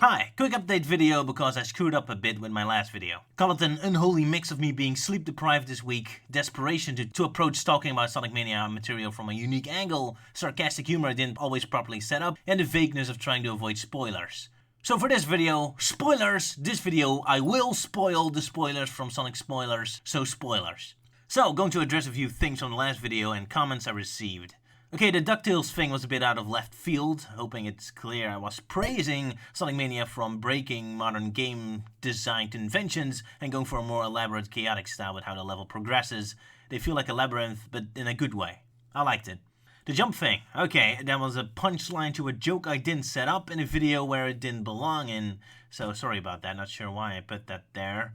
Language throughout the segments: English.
Hi, quick update video because I screwed up a bit with my last video. Call it an unholy mix of me being sleep deprived this week, desperation to approach talking about Sonic Mania material from a unique angle, sarcastic humor I didn't always properly set up, and the vagueness of trying to avoid spoilers. So for this video, spoilers! This video I will spoil the spoilers from Sonic Spoilers, so spoilers. So, going to address a few things from the last video and comments I received. Okay, the DuckTales thing was a bit out of left field, hoping it's clear I was praising Sonic Mania from breaking modern game design conventions and going for a more elaborate chaotic style with how the level progresses. They feel like a labyrinth, but in a good way. I liked it. The jump thing. Okay, that was a punchline to a joke I didn't set up in a video where it didn't belong in, so sorry about that, not sure why I put that there.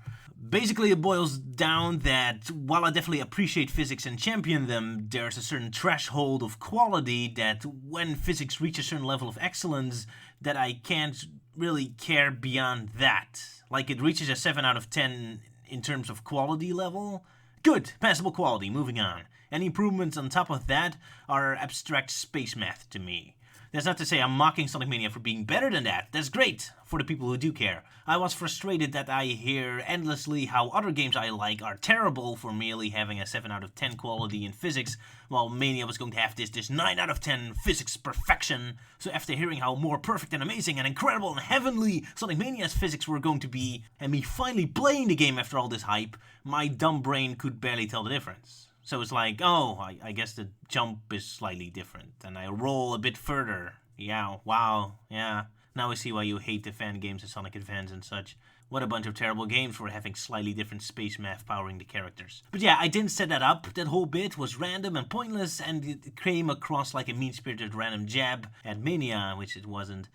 Basically, it boils down that while I definitely appreciate physics and champion them, there's a certain threshold of quality that when physics reach a certain level of excellence, that I can't really care beyond that. Like it reaches a 7 out of 10 in terms of quality level. Good, passable quality, moving on. Any improvements on top of that are abstract space math to me. That's not to say I'm mocking Sonic Mania for being better than that. That's great for the people who do care. I was frustrated that I hear endlessly how other games I like are terrible for merely having a 7 out of 10 quality in physics, while Mania was going to have this 9 out of 10 physics perfection. So after hearing how more perfect and amazing and incredible and heavenly Sonic Mania's physics were going to be, and me finally playing the game after all this hype, my dumb brain could barely tell the difference. So it's like, oh, I guess the jump is slightly different, and I roll a bit further. Yeah, wow, yeah. Now I see why you hate the fan games of Sonic Advance and such. What a bunch of terrible games for having slightly different space math powering the characters. But yeah, I didn't set that up. That whole bit was random and pointless, and it came across like a mean-spirited random jab at Mania, which it wasn't.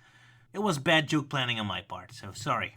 It was bad joke planning on my part, so sorry.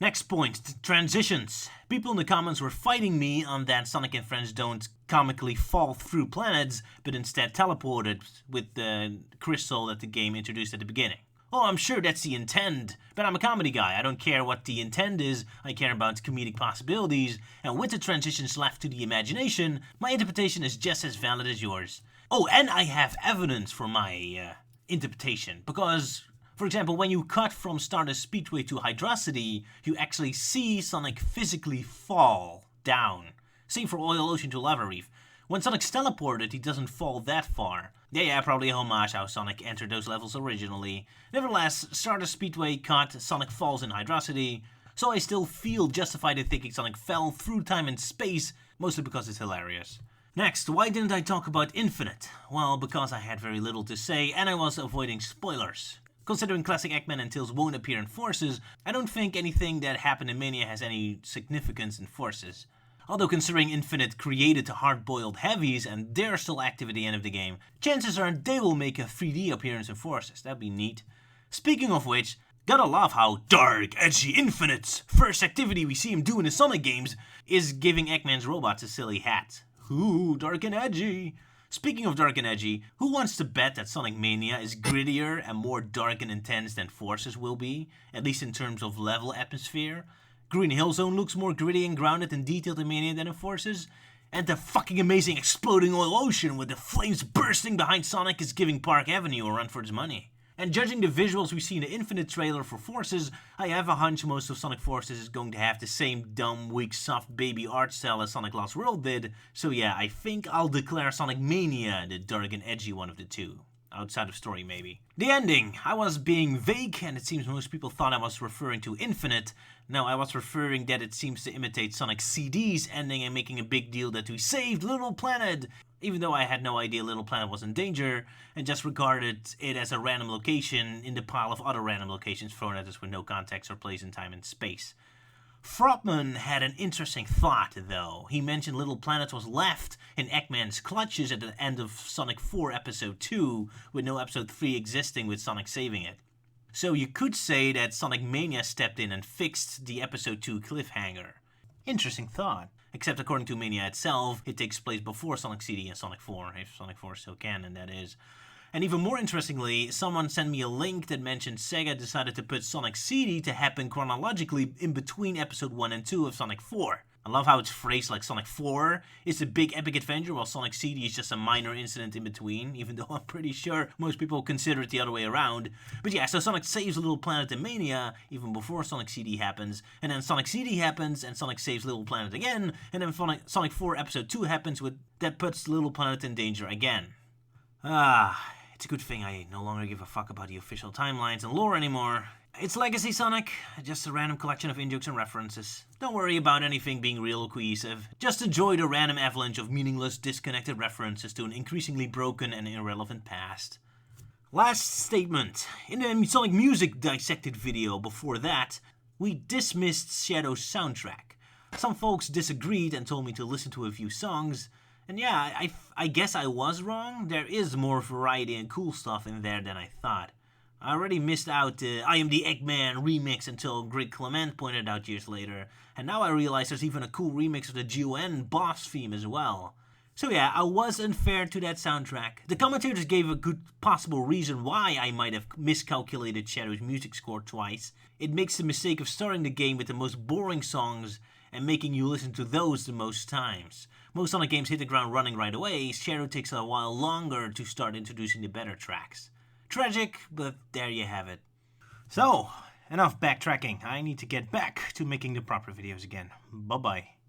Next point, transitions. People in the comments were fighting me on that Sonic and Friends don't comically fall through planets, but instead teleported with the crystal that the game introduced at the beginning. Oh, I'm sure that's the intent, but I'm a comedy guy. I don't care what the intent is, I care about comedic possibilities, and with the transitions left to the imagination, my interpretation is just as valid as yours. Oh, and I have evidence for my interpretation, because for example, when you cut from Stardust Speedway to Hydrocity, you actually see Sonic physically fall down. Same for Oil Ocean to Lava Reef. When Sonic's teleported, he doesn't fall that far. Yeah, probably a homage how Sonic entered those levels originally. Nevertheless, Stardust Speedway cut, Sonic falls in Hydrocity, so I still feel justified in thinking Sonic fell through time and space, mostly because it's hilarious. Next, why didn't I talk about Infinite? Well, because I had very little to say and I was avoiding spoilers. Considering classic Eggman and Tails won't appear in Forces, I don't think anything that happened in Mania has any significance in Forces. Although considering Infinite created the hard-boiled heavies and they're still active at the end of the game, chances are they will make a 3D appearance in Forces. That'd be neat. Speaking of which, gotta love how dark, edgy Infinite's first activity we see him do in the Sonic games is giving Eggman's robots a silly hat. Ooh, dark and edgy. Speaking of dark and edgy, who wants to bet that Sonic Mania is grittier and more dark and intense than Forces will be, at least in terms of level atmosphere? Green Hill Zone looks more gritty and grounded and detailed in Mania than in Forces, and the fucking amazing exploding oil ocean with the flames bursting behind Sonic is giving Park Avenue a run for its money. And judging the visuals we see in the Infinite trailer for Forces, I have a hunch most of Sonic Forces is going to have the same dumb, weak, soft baby art style as Sonic Lost World did, so yeah, I think I'll declare Sonic Mania the dark and edgy one of the two. Outside of story, maybe. The ending. I was being vague, and it seems most people thought I was referring to Infinite. No, I was referring that it seems to imitate Sonic CD's ending and making a big deal that we saved Little Planet, even though I had no idea Little Planet was in danger, and just regarded it as a random location in the pile of other random locations thrown at us with no context or place in time and space. Frotman had an interesting thought, though. He mentioned Little Planet was left in Eggman's clutches at the end of Sonic 4 Episode 2, with no Episode 3 existing with Sonic saving it. So you could say that Sonic Mania stepped in and fixed the Episode 2 cliffhanger. Interesting thought. Except according to Mania itself, it takes place before Sonic CD and Sonic 4, if Sonic 4 is still canon, that is. And even more interestingly, someone sent me a link that mentioned Sega decided to put Sonic CD to happen chronologically in between Episode 1 and 2 of Sonic 4. I love how it's phrased like Sonic 4 is a big epic adventure while Sonic CD is just a minor incident in between, even though I'm pretty sure most people consider it the other way around. But yeah, so Sonic saves a little planet in Mania even before Sonic CD happens, and then Sonic CD happens and Sonic saves Little Planet again, and then Sonic 4 Episode 2 happens that puts Little Planet in danger again. It's a good thing I no longer give a fuck about the official timelines and lore anymore. It's Legacy Sonic, just a random collection of in-jokes and references. Don't worry about anything being real or cohesive. Just enjoy the random avalanche of meaningless, disconnected references to an increasingly broken and irrelevant past. Last statement. In the Sonic Music dissected video before that, we dismissed Shadow's soundtrack. Some folks disagreed and told me to listen to a few songs. And yeah, I guess I was wrong. There is more variety and cool stuff in there than I thought. I already missed out the I Am the Eggman remix until Greg Clement pointed out years later, and now I realize there's even a cool remix of the G.O.N. boss theme as well. So yeah, I was unfair to that soundtrack. The commentators gave a good possible reason why I might have miscalculated Shadow's music score twice. It makes the mistake of starting the game with the most boring songs and making you listen to those the most times. Most Sonic games hit the ground running right away. Shadow takes a while longer to start introducing the better tracks. Tragic, but there you have it. So, enough backtracking. I need to get back to making the proper videos again. Bye-bye.